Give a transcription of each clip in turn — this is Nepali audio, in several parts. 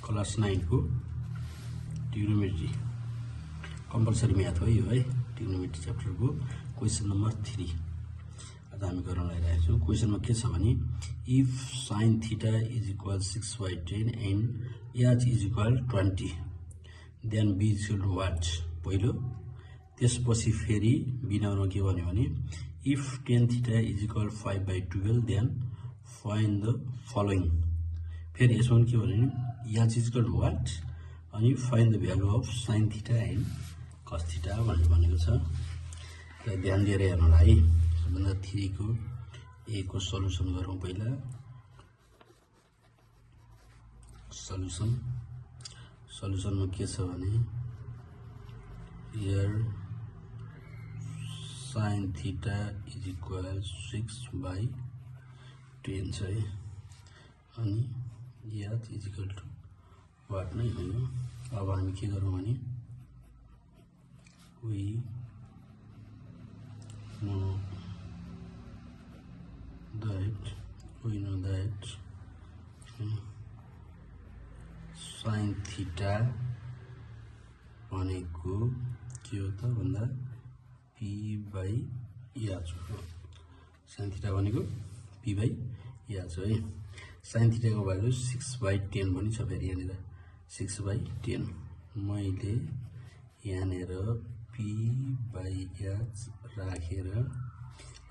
क्लास 9 को ट्रिग्नोमेट्री कंपलसरी म्याथ हो यो है। ट्रिग्नोमेट्री चैप्टर को क्वेश्चन नंबर 3 आज हामी गर्न लागिरहेका छौं। क्वेश्चनमा के छ भने if sin theta is equal 6/10 and h is equal 20 then b is equal to what. पहिलो त्यसपछि फेरि b नम्बरमा के भन्यो भने if tan theta is equal 5/12 then find the following. फेरि यसमा के भन्यो भने h is equal to what अनि find the value of sin theta and cos theta भनेको छ। र ध्यान दिएर हेर्नु होला है। सबभन्दा 3 को a को सल्युसन गरौँ पहिला। सल्युसनमा के छ भने here sin theta is equal 6/10 छ है। अनि h is equal to what नै हो। अब हामी के गरौँ भने we know that sin theta भनेको के हो त भन्दा p/h हो। sin थीटा भनेको p/h हो है। sin थीटा को भ्यालु 6/10 पनि छ। फेरि यहाँनिर 6/10 मैले यहाँनिर p/h राखेर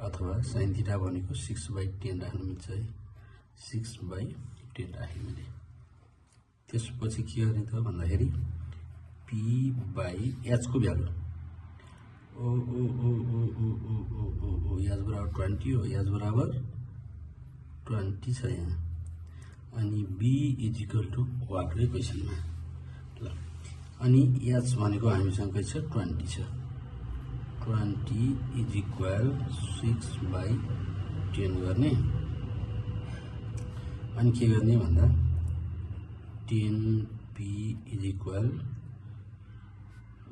अथवा sin थीटा भनेको 6/10 राख्नु मिल्छ है। 6/10 राखे मैले। त्यसपछि के गर्ने त भन्दाखेरि p/h को भ्यालु h बराबर 20 हो। h बराबर 20 छ यहाँ। अनि b is equal to what रे क्वेशनमा। ल अनि h भनेको हामीसँग छ 20 छ। 20 इज इक्वल 6/10 गर्ने। अनि के गर्ने भन्दा 10p is equal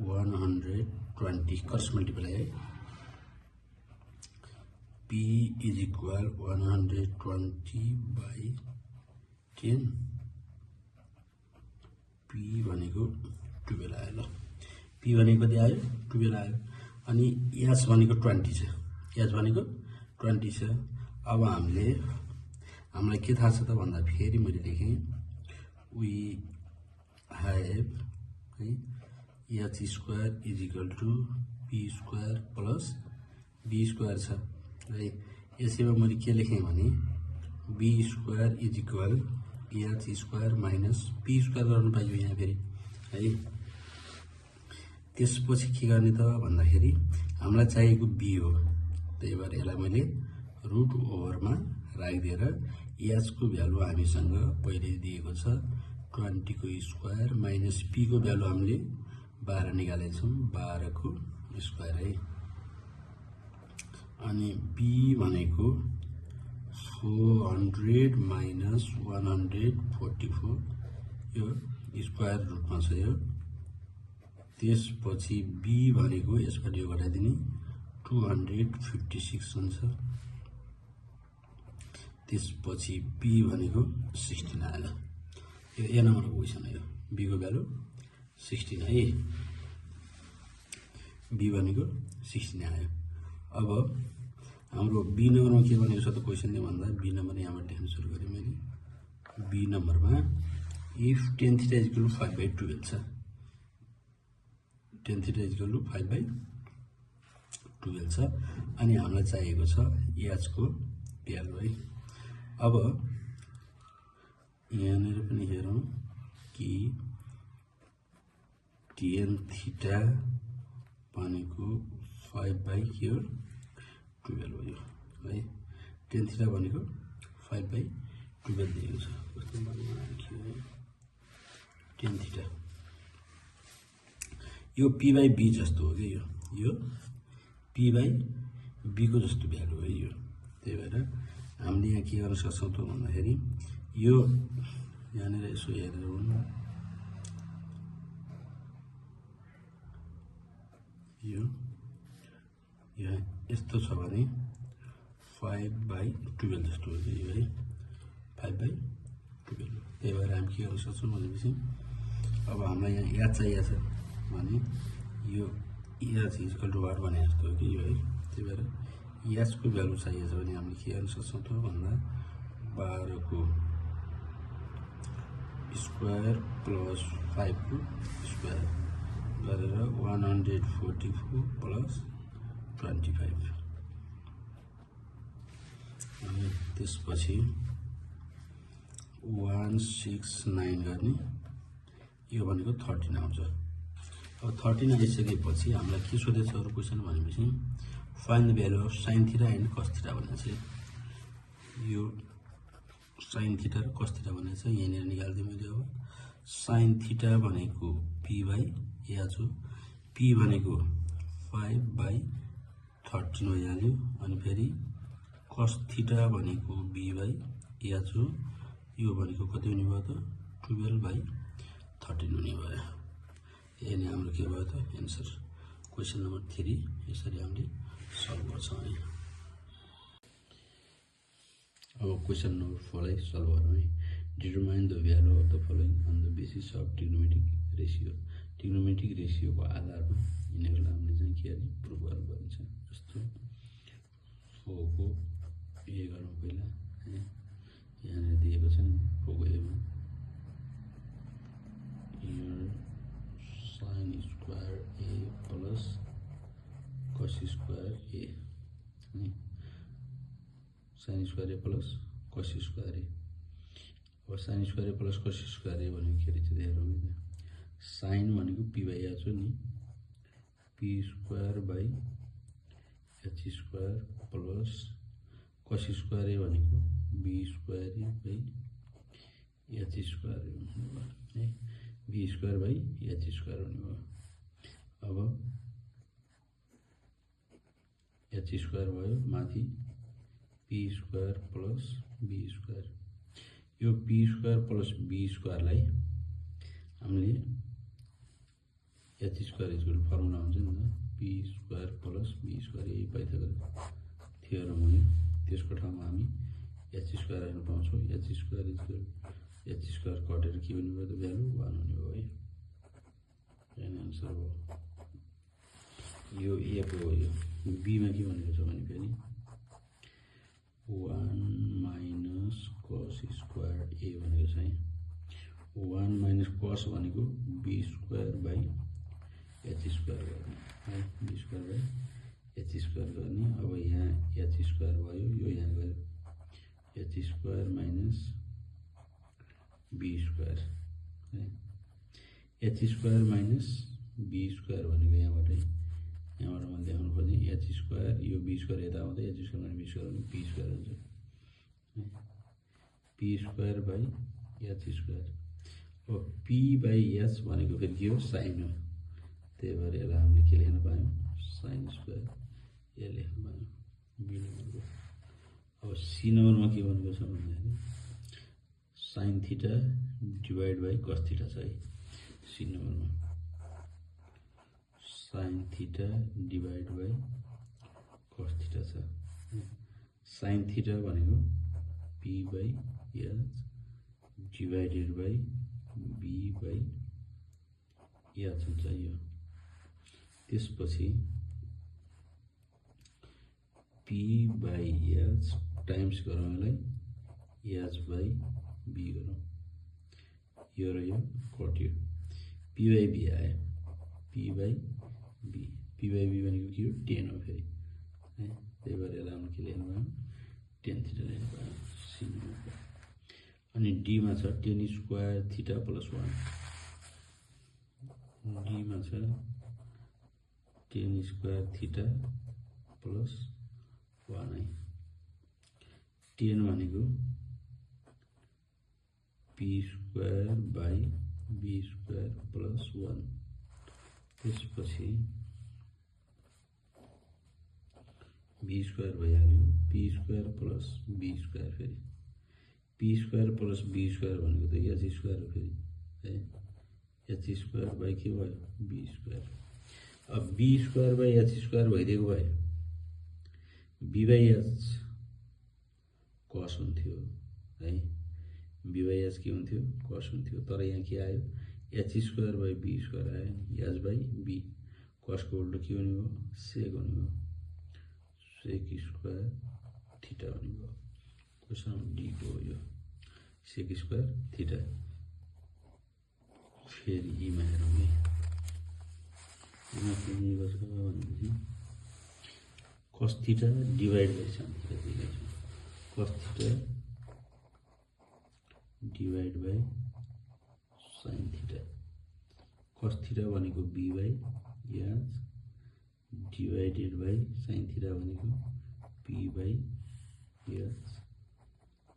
120 cross multiply है। p इज इक्वल 120/10 p भनेको 12 आयो। ल p भनेको कति आयो 12 आयो। अनि h भनेको 20 छ। h भनेको 20 छ। अब हामीलाई के थाहा छ त भन्दा फेरि मैले लेखेँ we have है h square is equal to p square plus b square छ है। यसैमा मैले के लेखेँ भने b square is equal h square minus p square गर्नु पाइयो यहाँ फेरि है। त्यसपछि के गर्ने त भन्दाखेरि हामीलाई चाहिएको b हो। त्यही भएर यसलाई मैले रुट ओभरमा राखिदिएर h को भ्यालु हामीसँग पहिले दिएको छ 20 को स्क्वायर माइनस p को भ्यालु हामीले 12 निकालेका छौं। 12 को स्क्वायर है। अनि b भनेको 400 माइनस 144 यो स्क्वायर रुटमा छ यो। त्यसपछि b भनेको यसबाट यो घटाइदिने 256 हुन्छ। त्यसपछि b भनेको 16 आयो। यो a नम्बरको क्वेशन हो। b को भ्यालु 16 है। b भनेको 16 आयो। अब हाम्रो b नम्बरमा के भनेको छ त क्वेशनले भन्दा b नम्बर यहाँबाट लेख्न सुरु गरे मैले। b नम्बरमा if tan theta is equal to 5/12 छ। tan theta is equal to 5/12 छ। अनि हामीलाई चाहिएको छ h को भ्यालु है। अब यहाँनिर पनि हेरौँ कि tan थीटा भनेको 5/12 हो यो है। tan थीटा भनेको 5/12 दिएको छ। tan थीटा यो p/b जस्तो हो कि यो p/b को जस्तो भ्यालु हो यो। त्यही भएर हामीले यहाँ के गर्न सक्छौं त भन्दाखेरि यो यहाँनिर यसो हेरेर यो यहाँ यस्तो छ भने 5/12 जस्तो हो यो है। 5/12 त्यही भएर हामी के गर्न सक्छौँ भनेपछि अब हामीलाई यहाँ याद चाहिएको छ भने यो याज इक्वल टु वाट भने जस्तो हो कि यो है। त्यही भएर याजको भ्यालु चाहिएको छ भने हामीले के गर्न सक्छौँ त भन्दा 12 को स्क्वायर प्लस 5 को स्क्वायर गरेर 144 प्लस 25 अनि त्यसपछि 169 गर्ने यो भनेको 13 आउँछ। अब 13 आइसकेपछि हामीलाई के सोधेछ अरू क्वेसन भनेपछि find the value of sine theta and कस थीटा भनेको छ। यो साइन थीटा र कस थीटा भनेको छ यहाँनिर निकाल्दिएँ मैले। अब साइन थीटा भनेको p बाई याज हो, p भनेको 5/13 भइहाल्यो। अनि फेरि कस थीटा भनेको b बाई याज हो, यो भनेको कति हुने भयो त 12/13 हुने भयो। यही नै हाम्रो के भयो त एन्सर क्वेसन नम्बर 3। यसरी हामीले सल्भ गर्छौँ है। अब क्वेसन नम्बर 4 लाई सल्भ गरौँ है। Determine the value of the following on the basis of trigonometric ratio. Trigonometric रेसियोको आधारमा यिनीहरूलाई हामीले चाहिँ के गर्ने प्रुभ गर्नुपर्छ। जस्तो 4 को ए गरौँ पहिला है। यहाँनिर दिएको छ नि 4 को एमा साइन स्क्वायर ए प्लस कस स्क्वायर ए है। साइन स्क्वायर ए प्लस कस स्क्वायर ए। अब sine square A plus cos square a भनेको के रहेछ हेरौँ नि। साइन भनेको पी बाई एच हो नि, p square by H square plus cos square a भनेको b square a by H square हुने भयो है। B square by H square हुने भयो। अब एच स्क्वायर भयो माथि p square plus be square. यो पी स्क्वायर प्लस बी स्क्वायरलाई हामीले एच स्क्वायर इक्वल फर्मुला हुन्छ नि त p square plus be square. यही पाइथागोरस थ्योरम हो। त्यसको ठाउँमा हामी एच स्क्वायर हेर्न पाउँछौँ। H square equal h square कटेर के हुने भयो त भ्यालु 1 हुने भयो है। यही आन्सर हो। यो ए को हो। यो बीमा के भनेको छ भने फेरि 1 माइनस कस स्क्वायर ए भनेको छ है। 1 माइनस कस भनेको b square by H square गर्ने है। B square by H square गर्ने। अब यहाँ एच स्क्वायर भयो, यो यहाँ गयो h square minus be square है। H square minus be square भनेको यहाँबाट मैले देखाउनु खोजेँ एच स्क्वायर, यो बी स्क्वायर यता आउँदा h square minus be square भने पी स्क्वायर हुन्छ। P square by H square. अब पी बाई एच भनेको फेरि के हो साइन हो। त्यही भएर यसलाई हामीले के लेख्न पायौँ साइन स्क्वायर ए लेख्न पायौँ बी नम्बरको। अब सी नम्बरमा के भनेको छ भन्दाखेरि sine theta divide by cos theta छ है। सी नम्बरमा sine theta divide by cos theta छ। साइन थीटा भनेको P by H divided by B by H हुन्छ यो। त्यसपछि पी बाई एच टाइम्स गरौँ यसलाई एच बाई बी गरौँ। यो र यो कट्यो, पी बाई बी आयो। P by B, P by B भनेको के हो 10 हो फेरि है। त्यही भएर यसलाई हामीले के लेख्नु पायौँ 10 थीटा लेख्नु पायौँ सी नम्बरको। अनि डीमा छ 10 स्क्वायर थीटा प्लस 1। डीमा छ 10 स्क्वायर थीटा प्लस 1 है। 10 भनेको P square by be square plus 1। त्यसपछि बी स्क्वायर भइहाल्यो, p square plus be square. फेरि P square plus be square भनेको त एच स्क्वायर हो फेरि है। एच स्क्वायर बाई के भयो बी स्क्वायर। अब B square by H square भइदिएको भयो, बी बाई एच कस हुन्थ्यो है। बी बाई एच के हुन्थ्यो कस हुन्थ्यो, तर यहाँ के आयो H square by be square आयो नि, एच बाई बी। कसको उल्टो के हुने भयो सेक हुने भयो, सेक स्क्वायर थीटा हुने भयो। क्वेसन डी को यो सेक स्क्वायर थीटा। फेरि ईमा हेरौँ है, ईमा के निको छ भनेपछि cos theta divide by sine theta दिएको छ। Cos theta divide by sine theta. Cos theta भनेको b by H divided by sine theta भनेको पी बाई एच।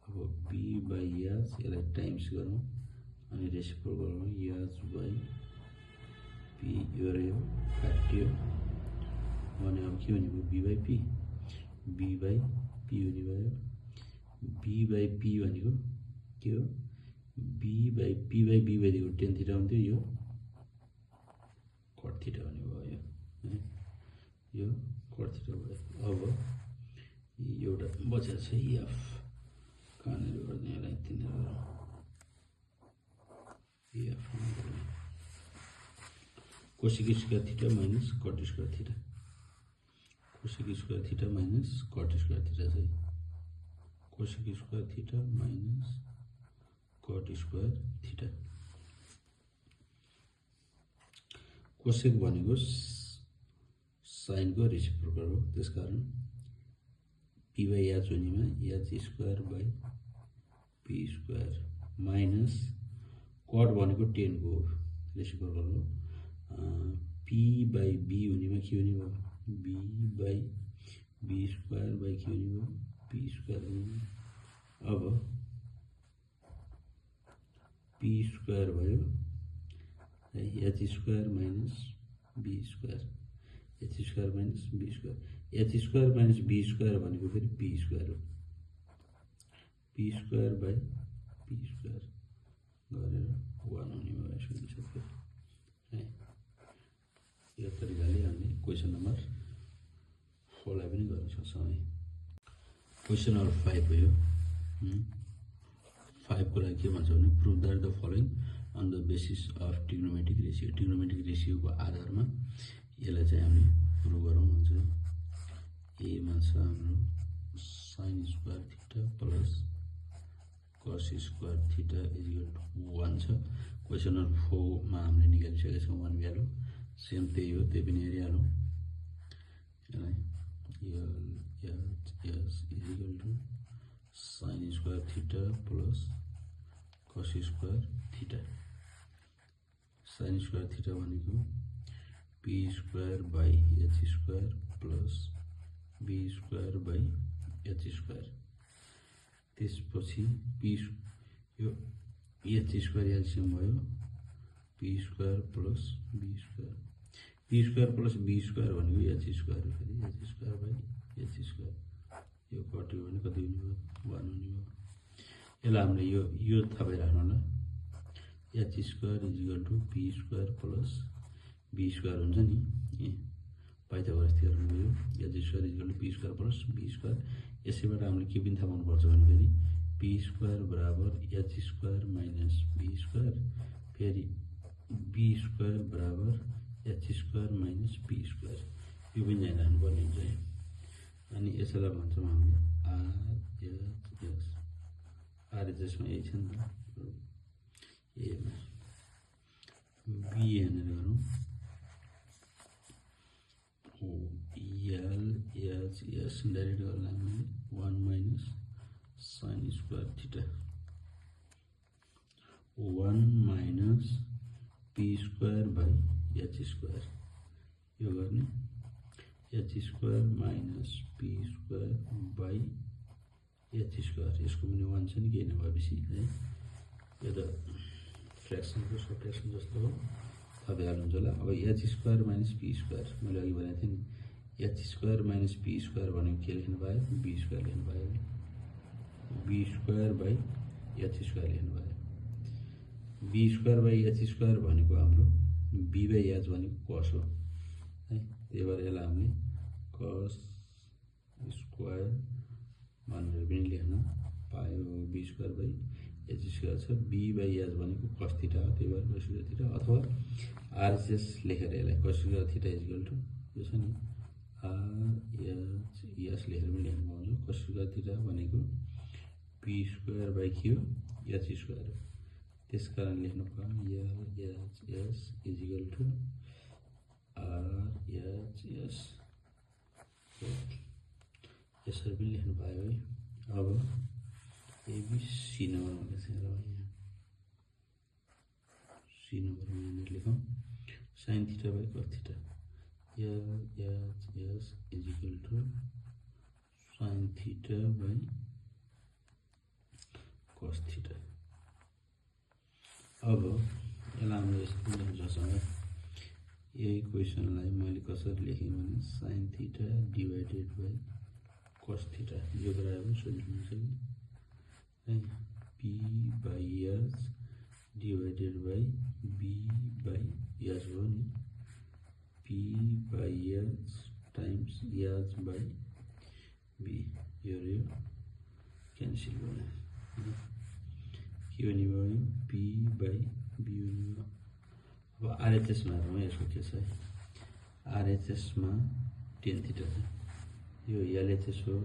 अब बी बाई एच यसलाई टाइम्स गरौँ अनि रेसिप्रोकल गरौँ, एच बाई पी यो र यो काट्यो भने अब के हुने भयो B by P, B by P हुने भयो। बी बाई पी भनेको के हो B by P by B भनेको टेन थीटा हुन्थ्यो, यो कट थीटा हुने भयो, यो कट थीटा भयो। अब एउटा बचेको छ एफ, कहाँनिर गर्ने यसलाई तिनीहरू f cosec square theta minus cot square theta. Cosec square theta minus cot square theta चाहिँ cosec square theta minus cot square theta. Cosec भनेको साइनको रेसिप्रोकल हो, त्यसकारण पी बाई एच हुनेमा H square by P square minus cot भनेको 10 को रेसिप्रोकल हो, पी बाई बी हुनेमा के हुने भयो B by be square by के हुने भयो पी स्क्वायर हुने भयो। अब पी स्क्वायर भयो H square minus be square, H square minus be square. H square minus be square भनेको फेरि पी स्क्वायर हो, P square by P square गरेर 1 हुने भयो। यसो हुन्छ फेरि है, यो तरिकाले हामीले क्वेसन नम्बर 4 लाई पनि गर्न सक्छौँ है। क्वेसन नम्बर 5 हो यो। 5 को लागि के भन्छ भने prove that the following on the basis of trigonometric ratio. Trigonometric रेसियोको आधारमा यसलाई चाहिँ हामीले प्रुभ गरौँ भन्छ। एमा छ हाम्रो sine square theta plus cos square theta equal to 1 छ। क्वेसन नम्बर 4 मा हामीले निकालिसकेका छौँ 1 भ्यालु, सेम त्यही हो, त्यही पनि हेरिहालौँ। यसलाई s equal to sine square theta plus cos square theta. Sine square theta भनेको P square by H square plus be square by H square. त्यसपछि पी यो एच स्क्वायर एलसिएम भयो P square plus be square. P square plus be square भनेको एच स्क्वायर हो, फेरि h square by H square. यो कट्यो भने कति हुने भयो 1 हुने भयो। यसलाई हामीले यो थाहा भइराख्नु होला, H square equal to P square plus be square हुन्छ नि, पाइथागोरस थ्योरम भयो। H square equal to P square plus be square. यसैबाट हामीले के पनि थाहा पाउनुपर्छ भने फेरि पी स्क्वायर बराबर H square minus be square, फेरि बी स्क्वायर बराबर H square minus be square. यो पनि जानिराख्नुपर्ने हुन्छ है। अनि यसैलाई भन्छौँ हामीले आरएचएस। आरएचएसमा यही छ नि त, एमा बी हेरेर गरौँ एलएचएस डाइरेक्ट गर्दा हामीले 1 minus sign square theta 1 minus P square by H square. यो गर्ने H square minus P square by H square. यसको पनि 1 छ नि, केही नभएपछि है। यो त फ्र्याक्सनको सब्ट्र्याक्सन जस्तो हो, थाहा भइहाल्नुहुन्छ होला। अब H square minus P square मैले अघि भनेको थिएँ नि, H square minus P square भनेको के लेख्नु भयो बी स्क्वायर लेख्नु भयो, B square by H square लेख्नु भयो। B square by H square भनेको हाम्रो बी बाई एच भनेको कस हो है, त्यही भएर यसलाई हामीले कस स्क्वायर भनेर पनि लेख्न पायो। B square by H square छ बी बाई एच भनेको कस थीटा हो त्यही भएर कस स्क्वायर थीटा अथवा आरएचएस लेखेर यसलाई कस स्क्वायर थीटा इक्वल टु यो छ नि आरएचएस लेखेर पनि लेख्न पाउँछु कस स्क्वायर थीटा भनेको पी स्क्वायर बाई के हो एच स्क्वायर हो त्यसकारण लेख्न पाऊँ एलएचएस इक्वल टु आरएचएस यसरी पनि लेख्न पायो है अब एबीसी नम्बरमा लेख्छ र यहाँ सी नम्बरमा यहाँनिर लेखौँ sine theta by cos theta LHS equal to sine theta by cos theta अब यसलाई हाम्रो यस्तो लेख्छौँ यही क्वेसनलाई मैले कसरी लेखेँ भने sine theta divided by cos theta यो गरायो भने सोल्युसन हुन्छ कि P by H divided by B by H हो नि P by H times H by B यो क्यान्सल भयो के हुने भयो पी बाई बी हुने भयो अब आरएचएसमा हेरौँ यसको के छ आरएचएसमा टेन थीटा छ यो एलएचएस हो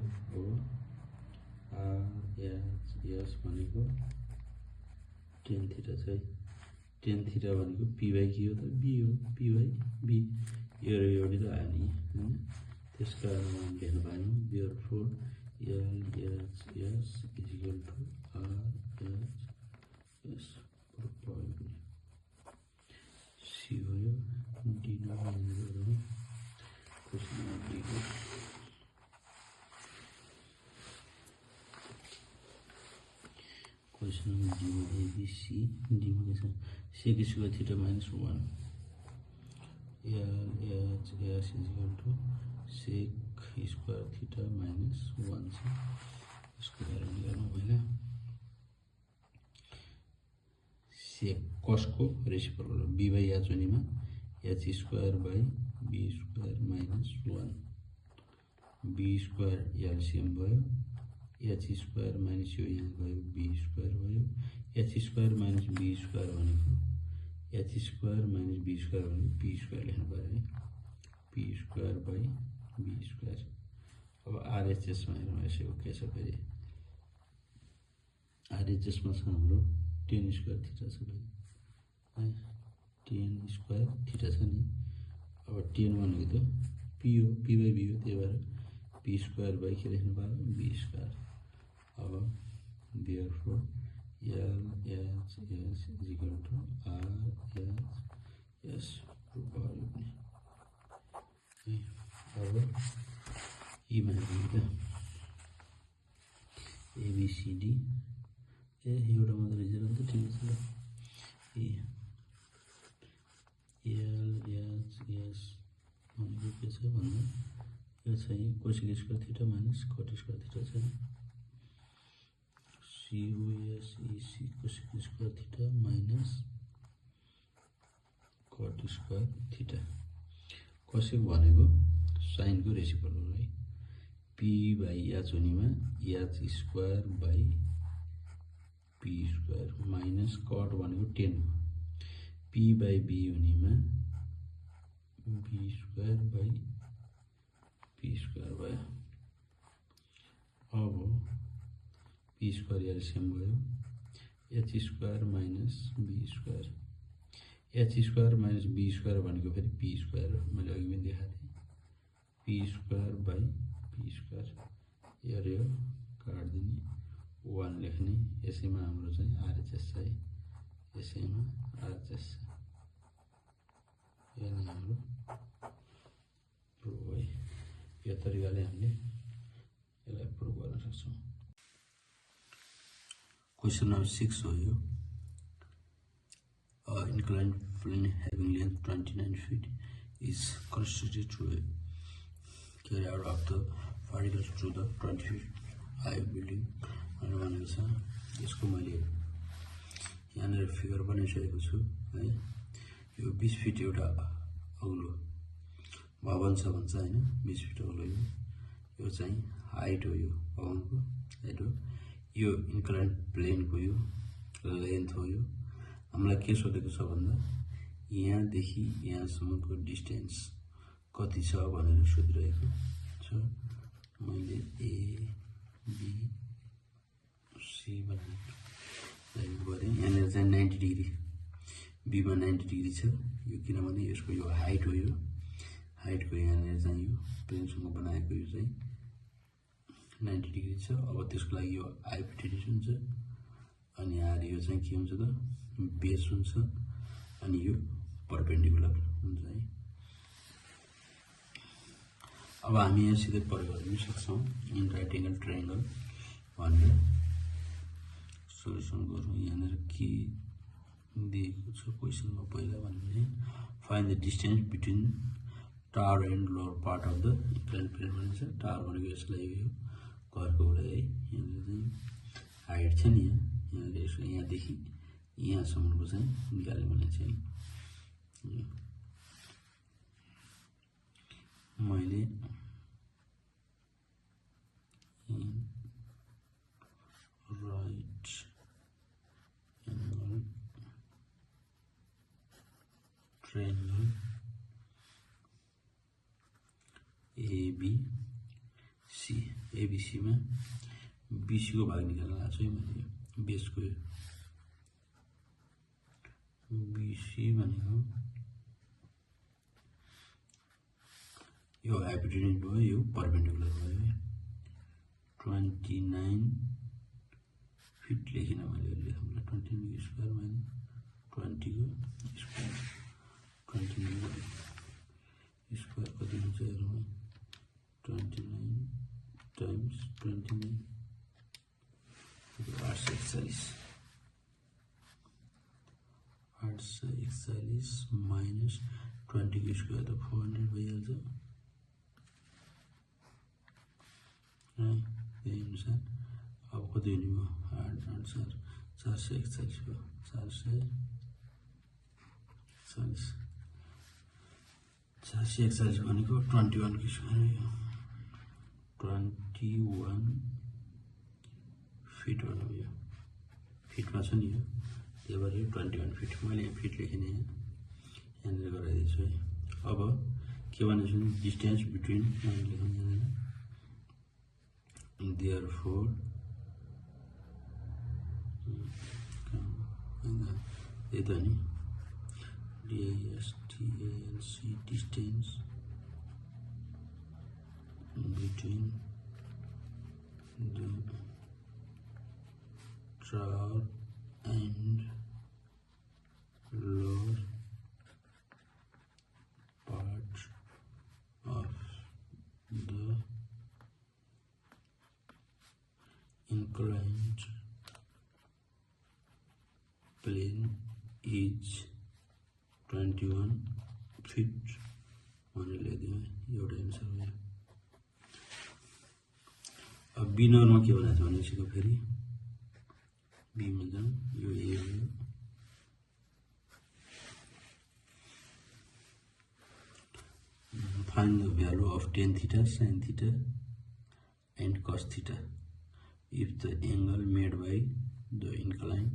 आरएचएस भनेको टेन थीटा छ टेन थीटा भनेको पी बाई के हो त बी हो पी बाई बी यो एउटै त आयो नि होइन त्यस कारण हामी लेख्न पायौँ therefore LHS equal to RHS C भयो डी नम्बर क्वेसन नम्बर डीको क्वेसन नम्बर डीमा एबीसी डीमा के छ sec square theta minus 1 LHS equal to sec square theta minus 1 छ यसको कारण गर्नु पहिला सेक कसको रेसिप्रोकल हो बी बाई एच हुनेमा H square by be square minus 1 B square LCM भयो एच स्क्वायर माइनस यो यहाँ गयो बी स्क्वायर भयो H square minus be square भनेको H square minus be square भनेको पी स्क्वायर लेख्नु पऱ्यो है P square by be square अब आरएचएसमा हेरौँ यसो के छ फेरि आरएचएसमा छ हाम्रो टेन स्क्वायर थीटा छ है टेन स्क्वायर थीटा छ नि अब टेन भनेको त पी हो पी बाई बी हो त्यही भएर पी स्क्वायर बाई के लेख्नु पर्यो बी स्क्वायर अब therefore LHS equal to RHS भयो पनि अब यीमा हेर्नु त एबीसीडी एउटा मात्र रिजल्ट त ठिक छ एलएचएस भनेको के छ भन्दा यो चाहिँ cosec square theta minus cot square theta छ COSEC cosec square theta minus cot square theta cosec भनेको साइनको रेसिप्रोकल है पी बाई एच हुनेमा H square by P square minus cot भनेको 10 पी बाई बी हुनेमा B square by P square भयो अब पी स्क्वायर एलसिएम भयो H square minus be square H square minus be square भनेको फेरि पी स्क्वायर हो मैले अघि पनि देखाएको थिएँ P square by P square यो काटिदिने 1 लेख्ने यसैमा हाम्रो चाहिँ आरएचएस छ है यसैमा आरएचएस छ यो नै हाम्रो प्रुभ है यो तरिकाले हामीले यसलाई प्रुभ गर्न सक्छौँ क्वेसन नम्बर 6 हो यो inclined plane having length 29 feet is constructed to carry out of the particles to the 20 feet high building भनेको छ यसको मैले यहाँनिर फिगर बनाइसकेको छु है यो 20 फिट एउटा अग्लो भवन छ भन्छ हैन 20 फिट अग्लो यो चाहिँ हाइट हो यो भवनको हाइट हो यो इन्क्लाइन प्लेनको यो लेन्थ हो यो। हामीलाई के सोधेको छ भन्दा यहाँदेखि यहाँसम्मको डिस्टेन्स कति छ भनेर सोधिरहेको छ। मैले ए बी सी भनेर गरेँ। यहाँनिर चाहिँ 90 डिग्री, बीमा 90 डिग्री छ यो, किनभने यसको यो हाइट हो। यो हाइटको यहाँनिर चाहिँ यो पेनसँग बनाएको यो चाहिँ 90 डिग्री छ। अब त्यसको लागि यो हाइपोटेन्युस हुन्छ अनि आएर यो चाहिँ के हुन्छ त बेस हुन्छ अनि यो परपेन्डिकुलर हुन्छ है। अब हामी यहाँ सिधै प्रयोग गर्न सक्छौँ इन राइट एंगल ट्रायंगल भनेर सोल्युसन गरौँ। यहाँनिर के दिएको छ क्वेसनमा पहिला भने find the distance between tower and lower part of the incline plane भनिन्छ। टावर भनेको यसलाई यो घरको वडा है। यहाँनिर चाहिँ हाइट छ नि यहाँनिर यसको यहाँदेखि यहाँसम्मको चाहिँ निकाल्यो भने चाहिँ मैले राइट एंगल ट्रायंगल एबीसी में बीसी को भाग निकाल्न लाग्छ है मैले। बेसको बीसी भनेको यो हाइपोटेन्युस भयो, यो परपेन्डिकुलर भयो है। 29 फिट लेखिन मैले लेखौँला 29 स्क्वायर माइनस 20 को स्क्वायर 29 स्क्वायर कति हुन्छ हेरौँ। 29 टाइम्स 29 841 माइनस 20 को स्क्वायर तो 400 भइहाल्छ है। त्यही अनुसार अब कति हुने भयो 8 441 भयो 441 भनेको 21 को स्क्वायर हो। 21 फिट भनौँ यो फिटमा छ नि यो, त्यही भएर यो 21 फिट मैले यहाँ फिट लेखिने यहाँनिर गराइदिन्छु है। अब के भनेको छु डिस्टेन्स बिट्विन लेखौँ यहाँनिर therefore यही त नि DISTANC distance between the tower and lower part of the inclined plane is 21 feet भनेर ल्याइदिउँ एउटा एन्सर हो। अब बी नम्बरमा के भनेको छ भनेपछि फेरि बीमा जाउँ। यो ए हो। Find the value of tan theta sin theta and cos theta if the angle made by the inclined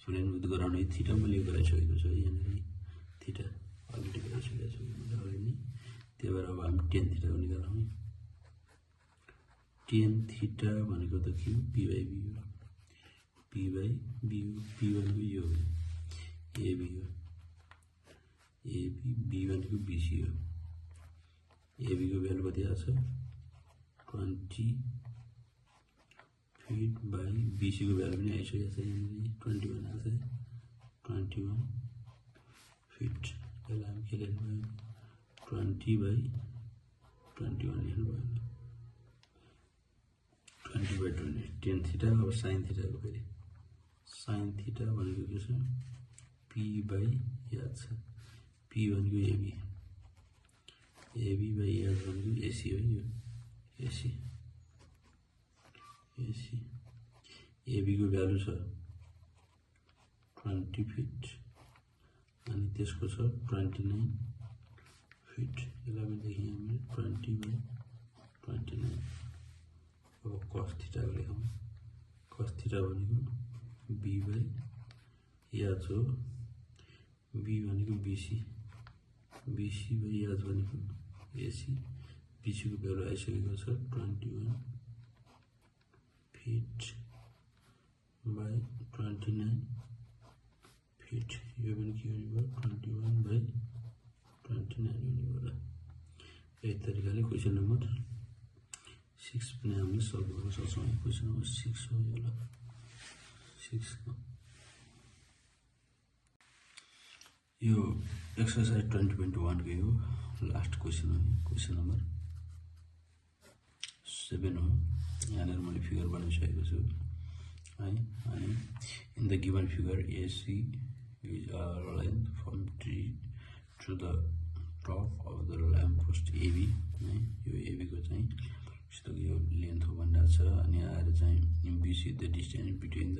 plane with ground is theta। मैले गराइसकेको छु यहाँनिर थीटा अलरेडी गराइसकेको छु अलरेडी। त्यही भएर अब हामी tan theta को निकालौँ। tan theta भनेको त के हो p by b हो। p by b हो। p भनेको यो हो ab हो। ab b भनेको bc हो। ab को भ्यालु कति आछ 20 फिट बाई बीसी को भ्यालु पनि आइसकेको छ यहाँनिर 21 आछ 21 फिट। यसलाई हामी के लेख्नु भयो 20 बाई 21 लेख्नु भयो 20 बाई 20 tan थीटा। अब sin थीटा को फेरि sin थीटा भनेको के छ p बाई याद छ p भनेको ab बाई याद भनेको ac हो यो ac AB को भ्यालु छ 20 फिट अनि त्यसको छ 29 फिट। यसलाई पनि लेखेँ हामीले 20 बाई 29। अब cos थीटा को लेखौँ। cos थीटा भनेको बी बाई याद हो बी भनेको बीसी बीसी बाई याद भनेको एसी बीसी को भ्यालु आइसकेको छ 21 फिट बाई 29 फिट यो पनि के हुने भयो 21 बाई 29 हुने भयो। यही तरिकाले क्वेसन नम्बर 6 पनि हामीले सल्भ गर्न सक्छौँ। क्वेसन नम्बर 6 हो यो ल 6 यो एक्सरसाइज 20.1 को यो लास्ट क्वेसन हो। क्वेसन नम्बर 7 हो। यहाँनिर मैले फिगर बनाइसकेको छु है। अनि in the given figure AC is a line from tree to the top of the lamp post AB है। यो एबी को चाहिँ यस्तो यो लेन्थ हो भनिरहेको छ। अनि आएर चाहिँ BC the distance between the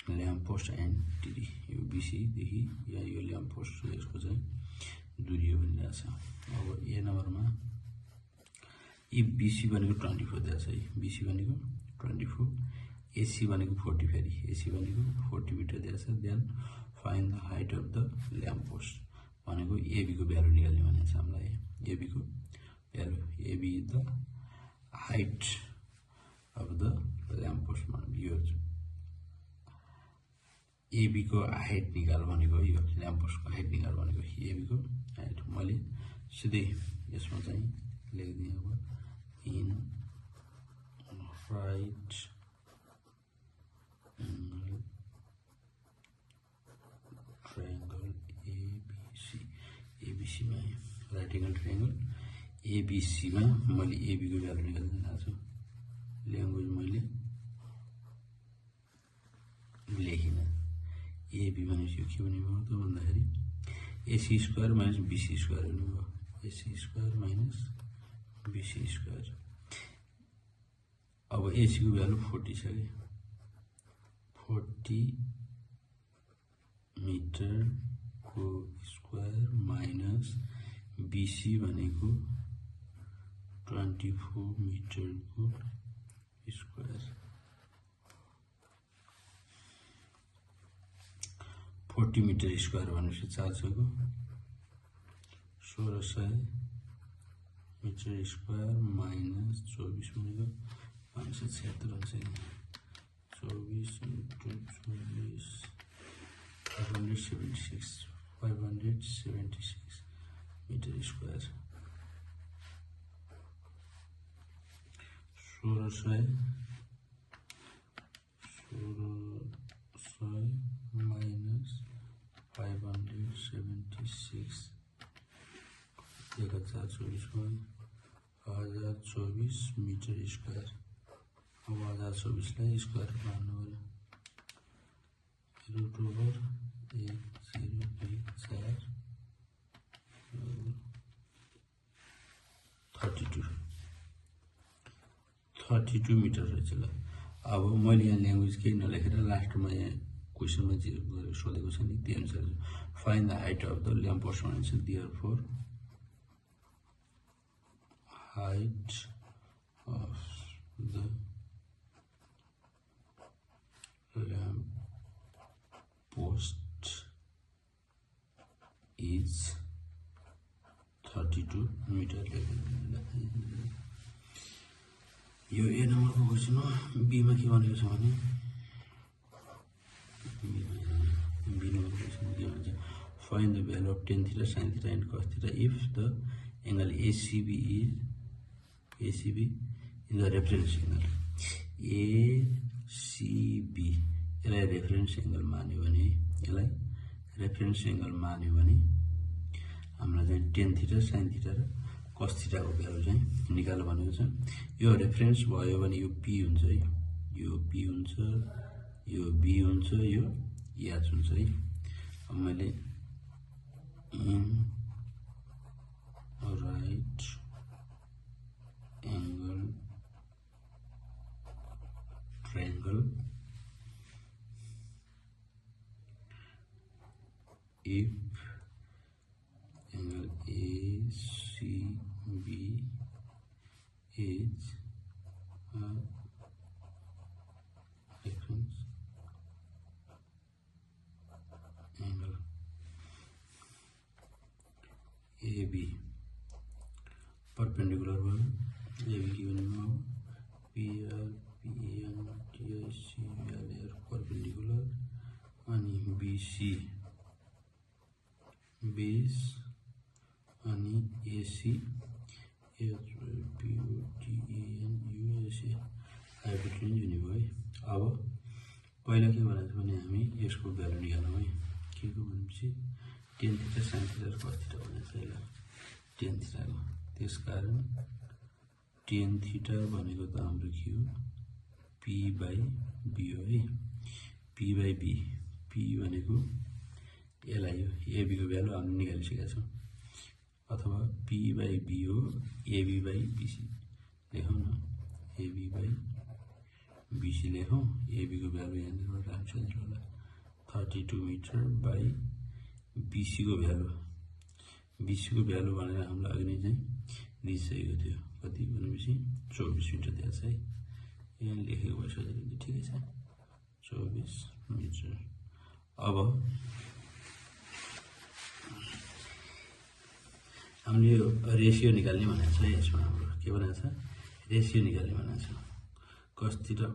lamp post and tree यो बीसी देखि या यो ल्याम्प पोस्ट यसको चाहिँ दूरी हो भनिरहेको छ। अब ए नम्बरमा यी बीसी भनेको 24 दिएको छ है। बीसी भनेको 24 एसी भनेको 40 फेरि एसी भनेको 40 मिटर दिएको छ। Then find the height of the lamp post भनेको एबी को भ्यालु निकाल्ने भनेको छ हामीलाई। एबी को value AB is the height of the lamp post भनेको यो एबी को हाइट निकाल भनेको यो ल्याम्प पोस्ट को हाइट निकाल भनेको एबी को हाइट। मैले सिधै यसमा चाहिँ लेखिदिएँ अब इन राइट ट्रायंगल एबीसी में राइट एंगल ट्रायंगल एबीसी में मैले एबी को भ्यालु निकाल्न चाहन्छु। ल्याङ्ग्वेज मैले लेखिन। एबी भनेपछि के हुने भयो त भन्दाखेरि AC square minus BC square हुने भयो। AC square minus BC square. अब एसी को भ्यालु 40 छ कि 40 मिटर को स्क्वायर माइनस बीसी भनेको 24 मिटर को स्क्वायर। 40 मिटर स्क्वायर भनेपछि 400 को 1600 मिटर स्क्वायर माइनस 24 भनेको 576 हुन्छ नि 24 into 24 576 metre square 1600 minus 576 1024 metre square. अब 1024 लाई स्क्वायर बनाउनु पर्यो। रूट ओभर 1024 32 मिटर रहेछ ल। अब मैले यहाँ ल्याङ्ग्वेज केही नलेखेर लास्टमा यहाँ क्वेसनमा जे सोधेको छ नि त्यही अनुसार find the height of the lamp post भनेको छ। Therefore height of the lamp post is 32 meter। यो ए नम्बर को क्वेसन हो। बी में के भनेको छ भने बी नम्बर क्वेसन के भन्छ find the value of tan theta sin theta and cos theta if the angle ACB in the reference angle ACB यसलाई रेफरेन्स एंगल मान्यो भने हामीलाई चाहिँ tan थीटा sin थीटा र cos थीटा को भ्यालु चाहिँ निकाल भनेको छ। यो रेफरेन्स भयो भने यो P हुन्छ है। यो P हुन्छ यो B हुन्छ यो H हुन्छ है। अब मैले in right angle triangle if angle ACB is a reference AB perpendicular भयो एबी के भनेको पिआर पिएन टिआइसी भ्यालुहरु परपेंडिकुलर अनि बीसी बेस अनि एसी एचपिओटिएन युएसए हाइपोटेन्यूज हुने भयो है। अब पहिला के भनेको छ भने हामी यसको भ्यालु निकाल्नु है के को भनेपछि tan थीटा sin थीटा र cos थीटा भनेको छ ल tan थीटा को त्यसकारण tan थीटा भनेको त हाम्रो के हो p by b हो है p by b p भनेको यसलाई हो ab को भ्यालु हामीले निकालिसकेका छौं अथवा p by b हो ab by bc लेखौं न ab by bc लेखौं ab को भ्यालु यहाँबाट राख्छु होला 32 मिटर by bc को भ्यालु भनेर हामीलाई अघि नै चाहिँ दिइसकेको थियो कति भनेपछि 24 मिटर दिएको छ है यहाँ लेखेको भए सजिलो ठिकै छ 24 मिटर। अब हामीले रेशियो निकाल्ने भनेको छ यसमा हाम्रो के भनेको छ रेशियो निकाल्ने भनेको छ cos थीटा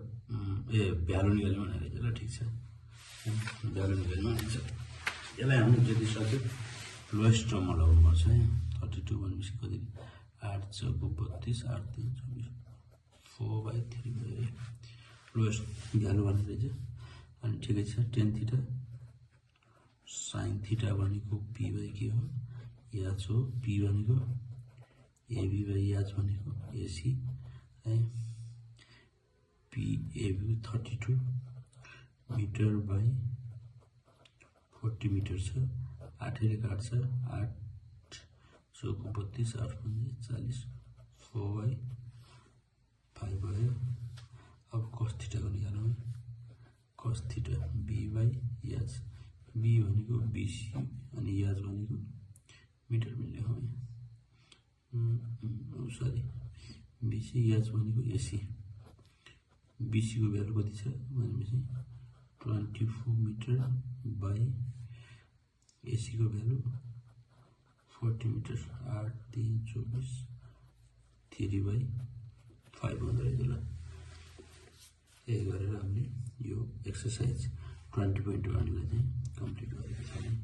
भ्यालु निकाल्ने भनेको छ ल ठीक छ भ्यालु निकाल्ने भनेको छ यसलाई हामीले जति सक्यो लोएस्ट टर्ममा लगाउनु पर्छ है 32 भनेपछि कति 8 चौको 32 8 3 24 4/3 भयो लोएस्ट भ्यालु भनेको छ अनि ठिकै छ tan थीटा sin थीटा भनेको p by के हो याच हो p भनेको ab by याच भनेको ac है p ab 32 metre by 40 metre छ 8 ले काट्छ 8 चौको 32 8 40 4/5 भयो। अब cos थीटा को निकालौं cos थीटा b by याच b भनेको bc अनि याच भनेको मिटर में लेखौं सरी bc याच भनेको ac bc को भ्यालु कति छ भनेपछि 24 मिटर by ac को भ्यालु 40 मिटर 8 3 24 3/5 हुँदो रहेछ ल यही गरेर हामीले यो एक्सरसाइज 20.1 लाई चाहिँ कम्प्लिट गरेका छौं।